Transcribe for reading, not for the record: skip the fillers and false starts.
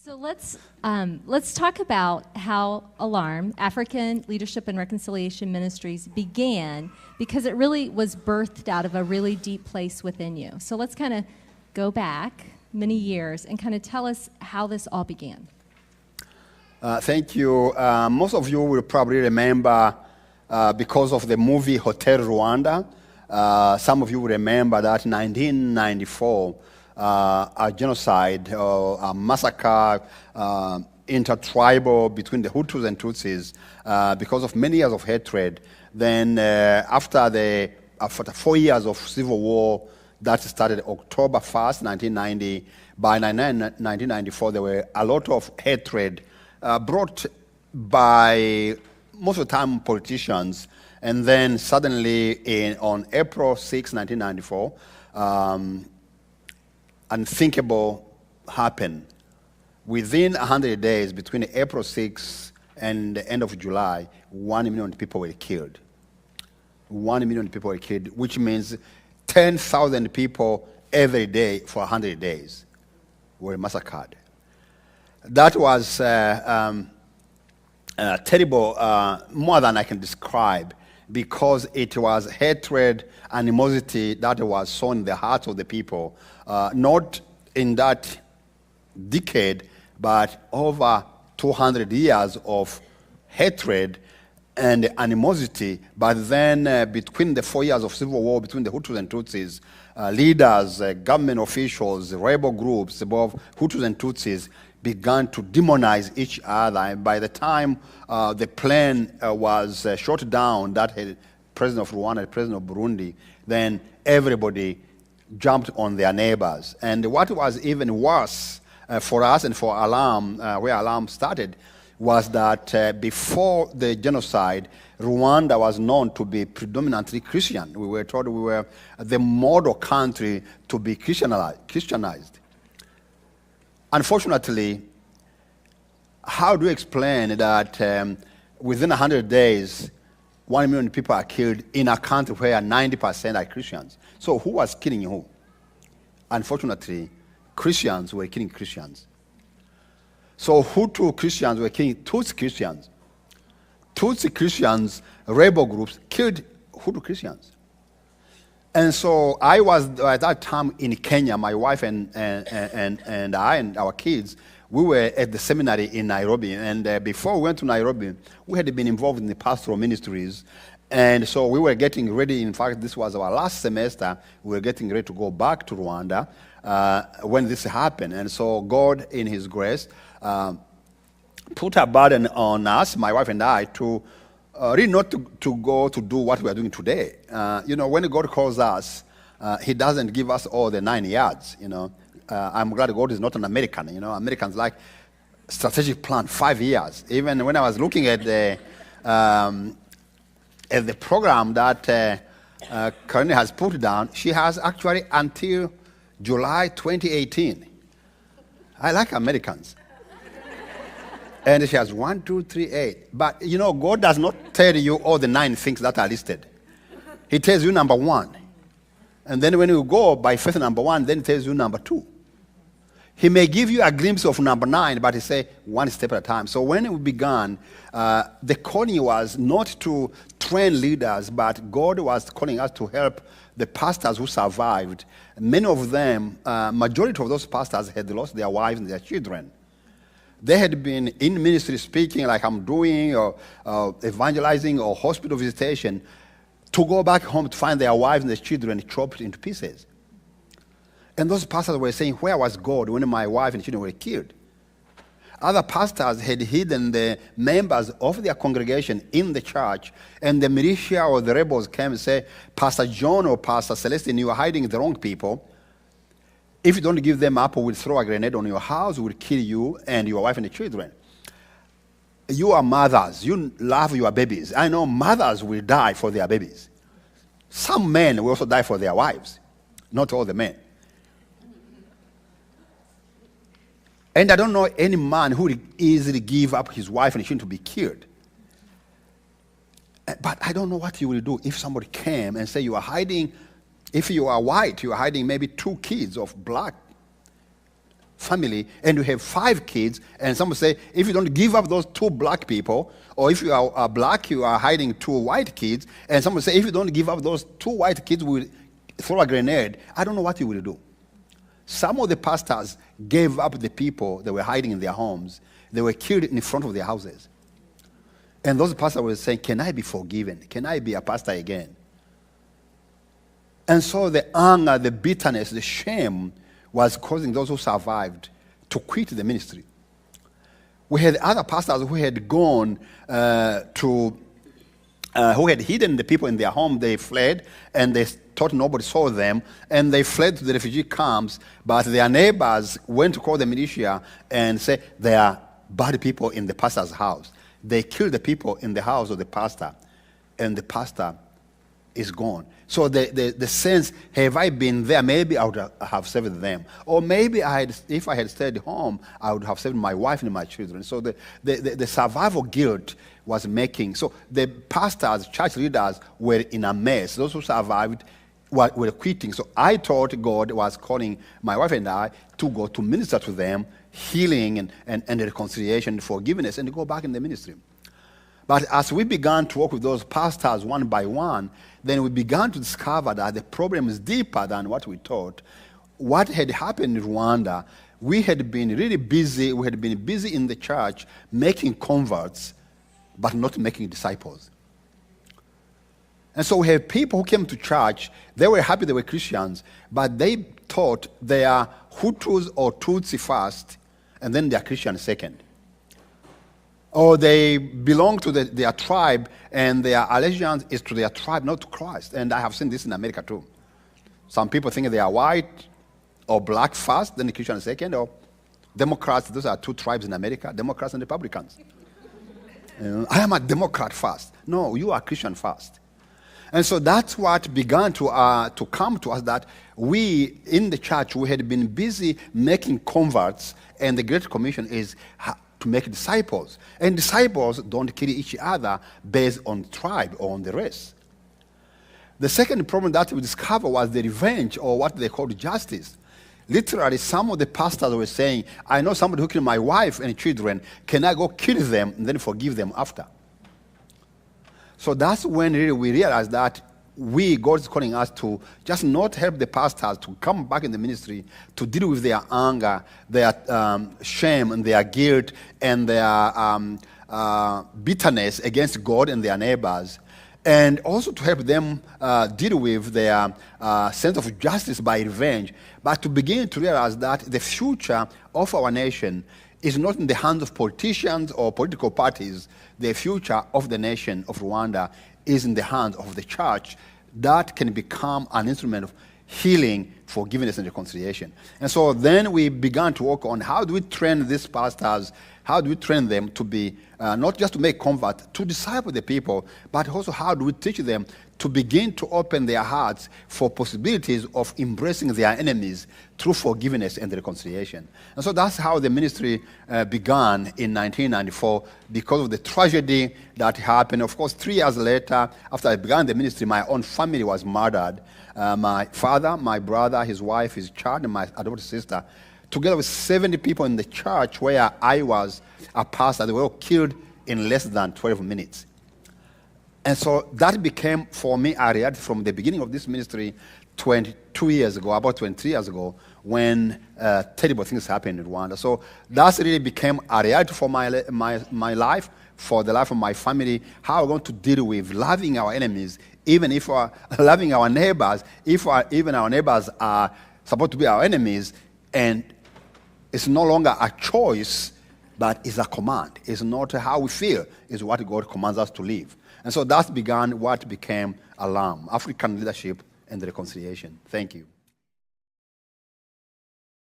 So let's talk about how ALARM, African Leadership and Reconciliation Ministries, began, because it really was birthed out of a really deep place within you. So let's kind of go back many years and kind of tell us how this all began. Thank you. Most of you will probably remember because of the movie Hotel Rwanda. Some of you will remember that in 1994, a genocide, a massacre, intertribal between the Hutus and Tutsis because of many years of hatred. Then after 4 years of civil war that started October 1st, 1990, by 1994 there were a lot of hatred brought by most of the time politicians. And then suddenly on April 6, 1994, unthinkable happened. Within 100 days, between April 6 and the end of July, 1 million people were killed. 1 million people were killed, which means 10,000 people every day for 100 days were massacred. That was terrible, more than I can describe, because it was hatred, animosity that was sown in the hearts of the people, not in that decade, but over 200 years of hatred and animosity. But then between the 4 years of civil war between the Hutus and Tutsis, leaders, government officials, rebel groups, both Hutus and Tutsis, began to demonize each other. And by the time the plane was shot down, that had president of Rwanda, the president of Burundi, then everybody jumped on their neighbors. And what was even worse for us and for Alarm, where Alarm started, was that before the genocide, Rwanda was known to be predominantly Christian. We were told we were the model country to be Christianized. Unfortunately, how do you explain that within 100 days, 1 million people are killed in a country where 90% are Christians? So who was killing who? Unfortunately, Christians were killing Christians. So Hutu Christians were killing Tutsi Christians. Tutsi Christians, rebel groups, killed Hutu Christians. And so I was at that time in Kenya. My wife and I and our kids, we were at the seminary in Nairobi. And before we went to Nairobi, we had been involved in the pastoral ministries. And so we were getting ready. In fact, this was our last semester. We were getting ready to go back to Rwanda when this happened. And so God, in His grace, put a burden on us, my wife and I, to really not to go to do what we are doing today. When God calls us, He doesn't give us all the 9 yards. I'm glad God is not an American. Americans like strategic plan, 5 years. Even when I was looking at the program that Corinne has put down, she has actually until July 2018. I like Americans. And she has 1, 2, 3, 8. But, God does not tell you all the 9 things that are listed. He tells you number 1. And then when you go by faith number 1, then He tells you number 2. He may give you a glimpse of number 9, but He say one step at a time. So when we began, the calling was not to train leaders, but God was calling us to help the pastors who survived. Many of them, majority of those pastors had lost their wives and their children. They had been in ministry speaking like I'm doing, or evangelizing, or hospital visitation, to go back home to find their wives and their children chopped into pieces. And those pastors were saying, where was God when my wife and children were killed? Other pastors had hidden the members of their congregation in the church, and the militia or the rebels came and said, Pastor John or Pastor Celestin, you are hiding the wrong people. If you don't give them up, we'll throw a grenade on your house, we'll kill you and your wife and the children. You are mothers. You love your babies. I know mothers will die for their babies. Some men will also die for their wives. Not all the men. And I don't know any man who would easily give up his wife and children to be killed. But I don't know what you will do if somebody came and say you are hiding. If you are white, you are hiding maybe 2 kids of black family and you have 5 kids, and someone say, if you don't give up those 2 black people, or if you are black, you are hiding 2 white kids, and someone say, if you don't give up those 2 white kids, we'll throw a grenade, I don't know what you will do. Some of the pastors gave up the people that were hiding in their homes. They were killed in front of their houses. And those pastors were saying, can I be forgiven? Can I be a pastor again? And so the anger, the bitterness, the shame was causing those who survived to quit the ministry. We had other pastors who had gone who had hidden the people in their home. They fled, and they thought nobody saw them, and they fled to the refugee camps, but their neighbors went to call the militia and say, there are bad people in the pastor's house. They killed the people in the house of the pastor, and the pastor is gone. So the sense, have I been there, maybe I would have saved them. Or maybe if I had stayed home, I would have saved my wife and my children. So the survival guilt was making. So the pastors, church leaders were in a mess. Those who survived were quitting. So I thought God was calling my wife and I to go to minister to them, healing and reconciliation, forgiveness, and go back in the ministry. But as we began to work with those pastors one by one, then we began to discover that the problem is deeper than what we thought. What had happened in Rwanda, we had been really busy. We had been busy in the church making converts, but not making disciples. And so we have people who came to church. They were happy they were Christians, but they thought they are Hutus or Tutsi first, and then they are Christians second. Or they belong to their tribe, and their allegiance is to their tribe, not to Christ. And I have seen this in America too. Some people think they are white or black first, then the Christian second, or Democrats. Those are 2 tribes in America, Democrats and Republicans. I am a Democrat first. No, you are Christian first. And so that's what began to come to us, that we in the church, we had been busy making converts, and the Great Commission is to make disciples. And disciples don't kill each other based on tribe or on the race. The second problem that we discovered was the revenge, or what they called justice. Literally, some of the pastors were saying, I know somebody who killed my wife and children. Can I go kill them and then forgive them after? So that's when really we realized that God is calling us to just not help the pastors to come back in the ministry, to deal with their anger, their shame and their guilt and their bitterness against God and their neighbors, and also to help them deal with their sense of justice by revenge, but to begin to realize that the future of our nation is not in the hands of politicians or political parties. The future of the nation of Rwanda is in the hands of the church that can become an instrument of healing, forgiveness, and reconciliation. And so then we began to work on how do we train these pastors, how do we train them to be, not just to make convert, to disciple the people, but also how do we teach them to begin to open their hearts for possibilities of embracing their enemies through forgiveness and reconciliation. And so that's how the ministry began in 1994, because of the tragedy that happened. Of course, 3 years later, after I began the ministry, my own family was murdered. My father, my brother, his wife, his child, and my adopted sister, together with 70 people in the church where I was a pastor, they were all killed in less than 12 minutes. And so that became, for me, a reality from the beginning of this ministry 22 years ago, about 23 years ago, when terrible things happened in Rwanda. So that really became a reality for my life, for the life of my family, how we're going to deal with loving our enemies, even if we're loving our neighbors, even our neighbors are supposed to be our enemies, and it's no longer a choice, but it's a command. It's not how we feel, it's what God commands us to live. And so that began what became ALAM, African Leadership and Reconciliation. Thank you.